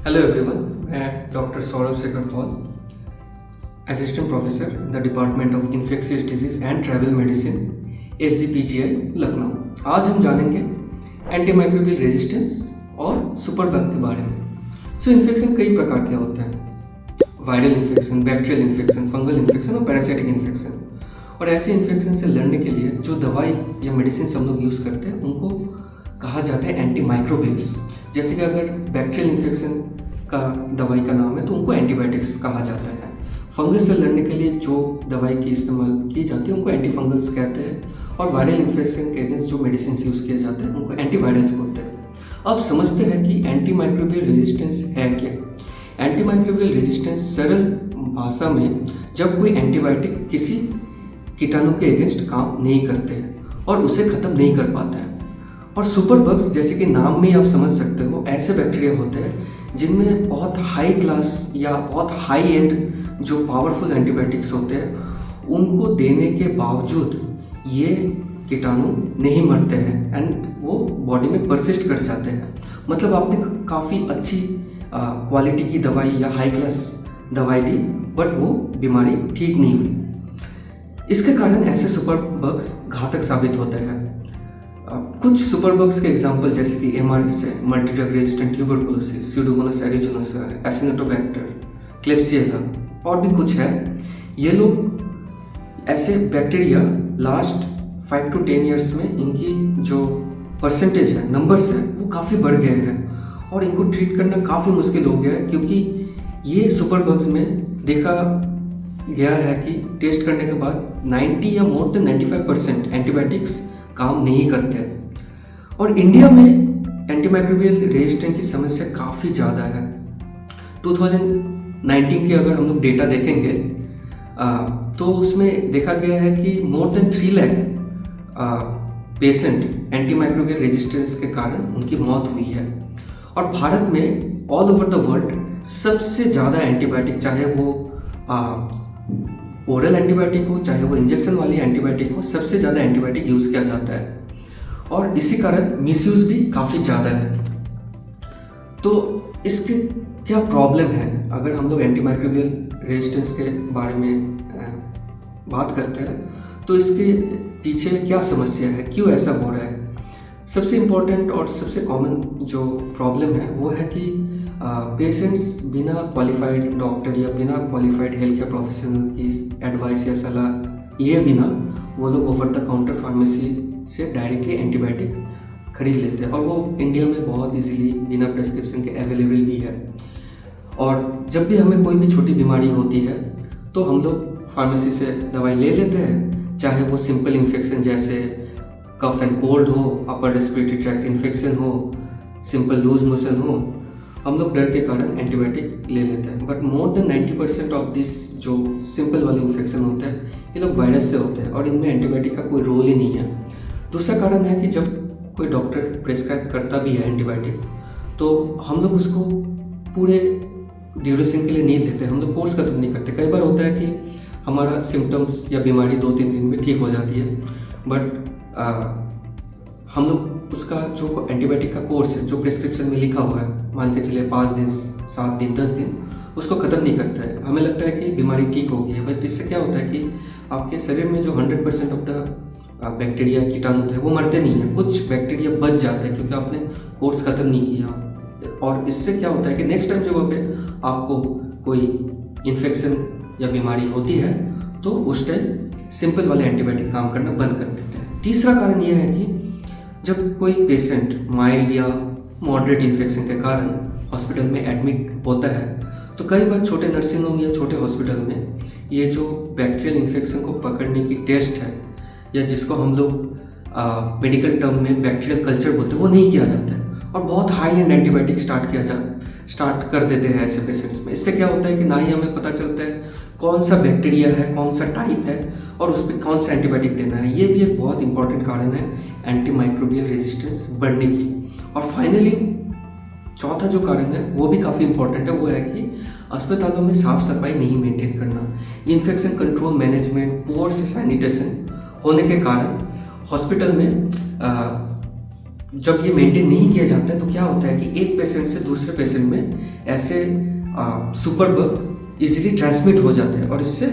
Hello everyone, मैं doctor Saurabh Shekhar Paul, assistant professor in the department of infectious disease and travel medicine, SGPGI Lucknow. आज हम जानेंगे antimicrobial resistance और superbug के बारे में। इन्फेक्शन कई प्रकार के होते हैं: viral infection, bacterial infection, fungal infection और पैरासाइटिक इन्फेक्शन। और ऐसे इन्फेक्शन से लड़ने के लिए जो दवाई या मेडिसिन हम लोग यूज़ करते हैं उनको कहा जाता है एंटीमाइक्रोबियल्स। जैसे कि अगर बैक्टीरियल इन्फेक्शन का दवाई का नाम है तो उनको एंटीबायोटिक्स कहा जाता है। फंगस से लड़ने के लिए जो दवाई की इस्तेमाल की जाती है उनको एंटीफंगल्स कहते हैं। और वायरल इन्फेक्शन के अगेंस्ट जो मेडिसिन यूज़ किए जाते हैं उनको एंटीवायरल्स बोलते हैं। अब समझते हैं कि एंटीमाइक्रोबियल रेजिस्टेंस है क्या। एंटीमाइक्रोबियल रेजिस्टेंस सरल भाषा में जब कोई एंटीबायोटिक किसी कीटाणु के अगेंस्ट काम नहीं करते हैं और उसे ख़त्म नहीं कर पाता है। और सुपर बग्स, जैसे कि नाम में आप समझ सकते हो, ऐसे बैक्टीरिया होते हैं जिनमें बहुत हाई क्लास या बहुत हाई एंड जो पावरफुल एंटीबायोटिक्स होते हैं उनको देने के बावजूद ये कीटाणु नहीं मरते हैं एंड वो बॉडी में परसिस्ट कर जाते हैं। मतलब आपने काफ़ी अच्छी क्वालिटी की दवाई या हाई क्लास दवाई दी बट वो बीमारी ठीक नहीं हुई। इसके कारण ऐसे सुपर बग्स घातक साबित होते हैं। कुछ सुपर बग्स के एग्जांपल जैसे कि MRS से multidrug resistant tuberculosis, Pseudomonas aeruginosa, Acinetobacter, Klebsiella और भी कुछ है। ये लोग ऐसे बैक्टीरिया लास्ट 5 to 10 ईयर्स में इनकी जो परसेंटेज है, नंबर्स है, वो काफ़ी बढ़ गए हैं और इनको ट्रीट करना काफ़ी मुश्किल हो गया है, क्योंकि ये सुपर बग्स में देखा गया है कि टेस्ट करने के बाद 90 या मोर देन 95% एंटीबायोटिक्स काम नहीं करते। और इंडिया में एंटीमाइक्रोबियल रेजिस्टेंस की समस्या काफ़ी ज़्यादा है। 2019 के अगर हम लोग डेटा देखेंगे तो उसमें देखा गया है कि more than 3 lakh patient antimicrobial resistance के कारण उनकी मौत हुई है। और भारत में ऑल ओवर द वर्ल्ड सबसे ज़्यादा एंटीबायोटिक, चाहे वो ओरल एंटीबायोटिक हो चाहे वो इंजेक्शन वाली एंटीबायोटिक हो, सबसे ज़्यादा एंटीबायोटिक यूज़ किया जाता है और इसी कारण मिसयूज़ भी काफ़ी ज़्यादा है। तो इसके क्या प्रॉब्लम है? अगर हम लोग एंटीमाइक्रोबियल रेजिस्टेंस के बारे में बात करते हैं तो इसके पीछे क्या समस्या है, क्यों ऐसा हो रहा है? सबसे इम्पोर्टेंट और सबसे कॉमन जो प्रॉब्लम है वो है कि पेशेंट्स बिना क्वालिफाइड डॉक्टर या बिना क्वालिफाइड हेल्थ केयर प्रोफेशनल की एडवाइस या सलाह लिए बिना वो लोग ओवर द काउंटर फार्मेसी से डायरेक्टली एंटीबायोटिक खरीद लेते हैं। और वो इंडिया में बहुत इजीली बिना प्रेस्क्रिप्शन के अवेलेबल भी है। और जब भी हमें कोई भी छोटी बीमारी होती है तो हम लोग फार्मेसी से दवाई ले लेते हैं, चाहे वो सिंपल इन्फेक्शन जैसे कफ एंड कोल्ड हो, अपर रेस्पिरेटरी ट्रैक्ट इन्फेक्शन हो, सिंपल लूज मोशन हो, हम लोग डर के कारण एंटीबायोटिक ले लेते हैं। But more than 90% of this जो सिंपल वाले इन्फेक्शन होते हैं ये लोग वायरस से होते हैं और इनमें एंटीबायोटिक का कोई रोल ही नहीं है। दूसरा कारण है कि जब कोई डॉक्टर प्रेस्क्राइब करता भी है एंटीबायोटिक तो हम लोग उसको पूरे ड्यूरेशन के लिए नहीं लेते, हम लोग कोर्स खत्म नहीं करते। कई बार होता है कि हमारा सिम्टम्स या बीमारी 2-3 दिन में ठीक हो जाती है बट हम लोग उसका जो एंटीबायोटिक का कोर्स है जो प्रिस्क्रिप्शन में लिखा हुआ है, मान के चलिए 5 दिन, 7 दिन, 10 दिन, उसको ख़त्म नहीं करता है। हमें लगता है कि बीमारी ठीक हो गई है, बट इससे क्या होता है कि आपके शरीर में जो 100% ऑफ द बैक्टीरिया कीटाणु थे वो मरते नहीं हैं, कुछ बैक्टीरिया बच जाते हैं क्योंकि आपने कोर्स ख़त्म नहीं किया। और इससे क्या होता है कि नेक्स्ट टाइम जब आपको कोई इन्फेक्शन या बीमारी होती है तो उस टाइम सिंपल वाले एंटीबायोटिक काम करना बंद कर देते हैं। तीसरा कारण यह है कि जब कोई पेशेंट माइल्ड या मॉडरेट इन्फेक्शन के कारण हॉस्पिटल में एडमिट होता है तो कई बार छोटे नर्सिंग होम या छोटे हॉस्पिटल में ये जो बैक्टीरियल इन्फेक्शन को पकड़ने की टेस्ट है या जिसको हम लोग मेडिकल टर्म में बैक्टीरियल कल्चर बोलते हैं वो नहीं किया जाता है और बहुत हाई एंड एंटीबायोटिक स्टार्ट कर देते हैं ऐसे पेशेंट्स में। इससे क्या होता है कि ना ही हमें पता चलता है कौन सा बैक्टीरिया है, कौन सा टाइप है और उस पर कौन सा एंटीबायोटिक देना है। ये भी एक बहुत इंपॉर्टेंट कारण है एंटीमाइक्रोबियल रेजिस्टेंस बढ़ने की। और फाइनली चौथा जो कारण है वो भी काफ़ी इंपॉर्टेंट है, वो है कि अस्पतालों में साफ सफाई नहीं मेंटेन करना। Infection control management, poor sanitation होने के कारण हॉस्पिटल में जब ये मेंटेन नहीं किया जाता है तो क्या होता है कि एक पेशेंट से दूसरे पेशेंट में ऐसे सुपर बग इजीली ट्रांसमिट हो जाते हैं और इससे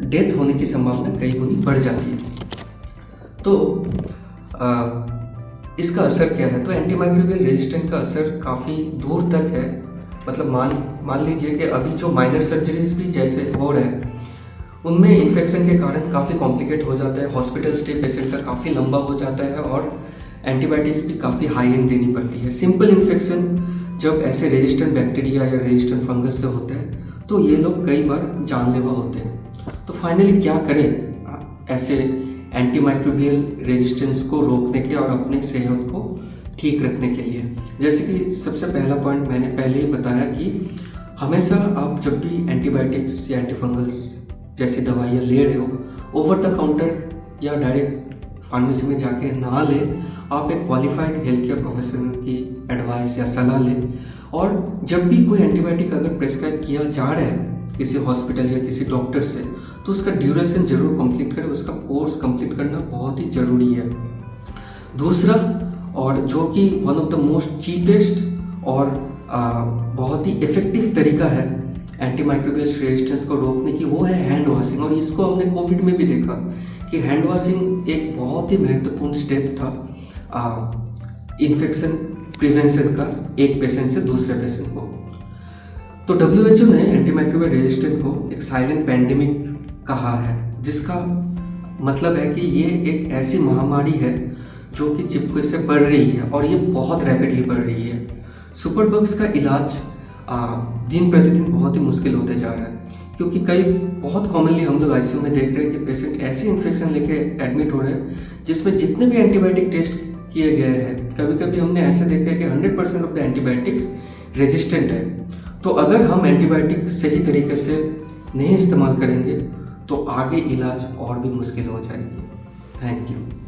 डेथ होने की संभावना कई गुनी बढ़ जाती है। तो इसका असर क्या है? तो एंटीमाइक्रोबियल रेजिस्टेंट का असर काफ़ी दूर तक है। मतलब मान लीजिए कि अभी जो माइनर सर्जरीज भी जैसे हो रहे हैं उनमें इन्फेक्शन के कारण काफ़ी कॉम्प्लिकेट हो जाता है, हॉस्पिटल स्टे पेशेंट का काफ़ी लंबा हो जाता है और एंटीबायोटिक्स भी काफ़ी हाई एंड देनी पड़ती है। सिंपल इन्फेक्शन जब ऐसे रेजिस्टेंट बैक्टीरिया या रेजिस्टेंट फंगस से होते हैं तो ये लोग कई बार जानलेवा होते हैं। तो फाइनली क्या करें ऐसे एंटीमाइक्रोबियल रेजिस्टेंस को रोकने के और अपने सेहत को ठीक रखने के लिए? जैसे कि सबसे पहला पॉइंट मैंने पहले ही बताया कि हमेशा आप जब भी एंटीबायोटिक्स या एंटीफंगल्स जैसी दवाइयाँ ले रहे हो, ओवर द काउंटर या डायरेक्ट फार्मेसी में जाके ना लें। आप एक क्वालिफाइड हेल्थ केयर प्रोफेशनल की एडवाइस या सलाह लें। और जब भी कोई एंटीबायोटिक अगर प्रेस्क्राइब किया जा रहा है किसी हॉस्पिटल या किसी डॉक्टर से तो उसका ड्यूरेशन जरूर कंप्लीट करें, उसका कोर्स कंप्लीट करना बहुत ही ज़रूरी है। दूसरा, और जो कि one of the most cheapest और बहुत ही इफ़ेक्टिव तरीका है एंटीमाइक्रोबियल रेजिस्टेंस को रोकने की, वो है हैंड वॉशिंग। और इसको हमने कोविड में भी देखा कि हैंड वॉशिंग एक बहुत ही महत्वपूर्ण स्टेप था इन्फेक्शन प्रिवेंशन का एक पेशेंट से दूसरे पेशेंट को। तो WHO ने एंटीमाइक्रोबियल रेजिस्टेंस को एक साइलेंट पैंडेमिक कहा है, जिसका मतलब है कि ये एक ऐसी महामारी है जो कि चिपके से बढ़ रही है और ये बहुत रैपिडली बढ़ रही है। सुपर बग्स का इलाज दिन प्रतिदिन बहुत ही मुश्किल होते जा रहा है, क्योंकि बहुत कॉमनली हम लोग ICU में देख रहे हैं कि पेशेंट ऐसे इन्फेक्शन लेके एडमिट हो रहे हैं जिसमें जितने भी एंटीबायोटिक टेस्ट किए गए हैं, कभी कभी हमने ऐसे देखा है कि 100% ऑफ द एंटीबायोटिक्स रेजिस्टेंट है। तो अगर हम एंटीबायोटिक सही तरीके से नहीं इस्तेमाल करेंगे तो आगे इलाज और भी मुश्किल हो जाएगी। Thank you.